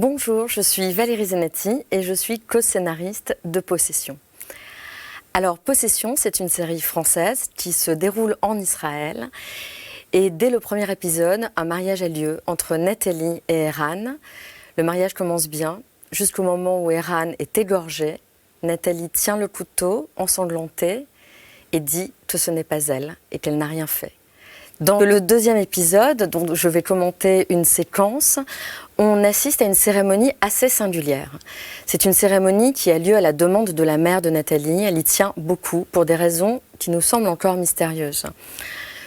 Bonjour, je suis Valérie Zenetti et je suis co-scénariste de Possession. Alors Possession, c'est une série française qui se déroule en Israël et dès le premier épisode, un mariage a lieu entre Nathalie et Eran. Le mariage commence bien jusqu'au moment où Eran est égorgé. Nathalie tient le couteau ensanglanté et dit que ce n'est pas elle et qu'elle n'a rien fait. Dans le deuxième épisode, dont je vais commenter une séquence, on assiste à une cérémonie assez singulière. C'est une cérémonie qui a lieu à la demande de la mère de Nathalie. Elle y tient beaucoup pour des raisons qui nous semblent encore mystérieuses.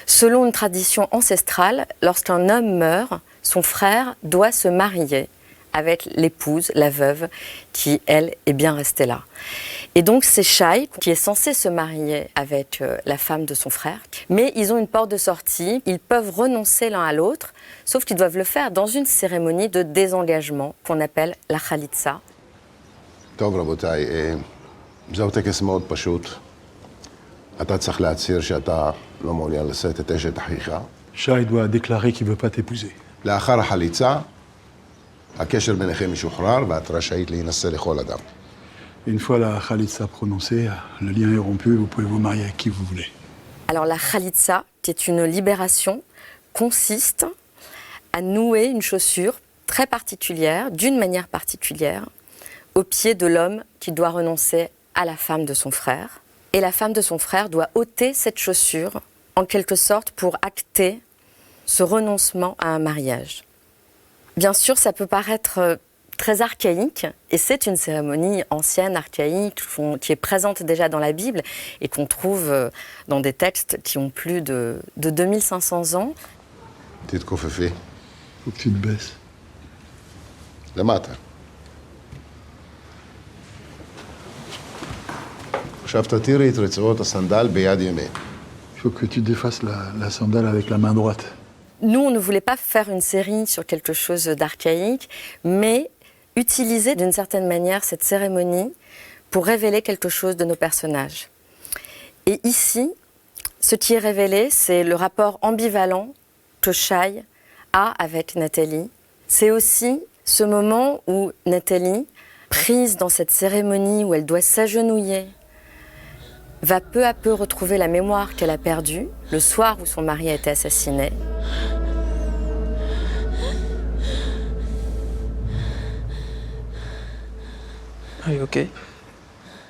Selon une tradition ancestrale, lorsqu'un homme meurt, son frère doit se marier avec l'épouse, la veuve, qui, elle, est bien restée là. Et donc c'est Shai qui est censé se marier avec la femme de son frère, mais ils ont une porte de sortie, ils peuvent renoncer l'un à l'autre, sauf qu'ils doivent le faire dans une cérémonie de désengagement qu'on appelle la Khalitsa. טוב רבותיי, זהו טקס מאוד פשוט. אתה צריך להצהיר שאתה לא מעוניין לשאת את אשת אחיך. Shai doit déclarer qu'il ne veut pas t'épouser. לאחר החליצה, הקשר ביניכם משוחרר ואת רשאית להינשא לכל אדם. Une fois la khalitsa prononcée, le lien est rompu, vous pouvez vous marier avec qui vous voulez. Alors la Khalitsa, qui est une libération, consiste à nouer une chaussure très particulière, d'une manière particulière, au pied de l'homme qui doit renoncer à la femme de son frère. Et la femme de son frère doit ôter cette chaussure, en quelque sorte, pour acter ce renoncement à un mariage. Bien sûr, ça peut paraître très archaïque, et c'est une cérémonie ancienne, archaïque, qui est présente déjà dans la Bible, et qu'on trouve dans des textes qui ont plus de 2500 ans. תתכופפי. Faut que tu te baisses. למטה. עכשיו תתירי את רצועות הסנדל ביד ימין. Il faut que tu défasses la sandale avec la main droite. Nous, on ne voulait pas faire une série sur quelque chose d'archaïque, mais utiliser d'une certaine manière cette cérémonie pour révéler quelque chose de nos personnages. Et ici, ce qui est révélé, c'est le rapport ambivalent que Shai a avec Nathalie. C'est aussi ce moment où Nathalie, prise dans cette cérémonie où elle doit s'agenouiller, va peu à peu retrouver la mémoire qu'elle a perdue le soir où son mari a été assassiné. Are you okay?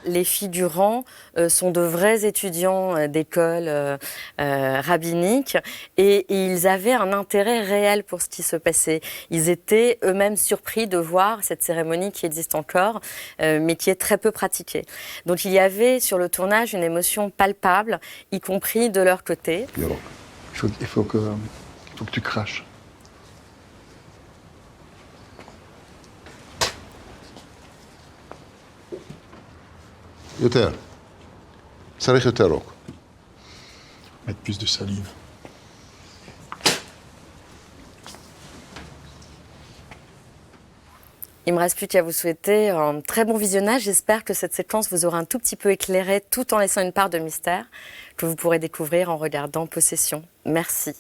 Les figurants sont de vrais étudiants d'école rabbinique et ils avaient un intérêt réel pour ce qui se passait. Ils étaient eux-mêmes surpris de voir cette cérémonie qui existe encore, mais qui est très peu pratiquée. Donc il y avait sur le tournage une émotion palpable, y compris de leur côté. Il faut que tu craches. יותר. צריך יותר רוק. Mettre plus de salive. Il ne me reste plus qu'à vous souhaiter un très bon visionnage. J'espère que cette séquence vous aura un tout petit peu éclairé tout en laissant une part de mystère que vous pourrez découvrir en regardant Possession. Merci.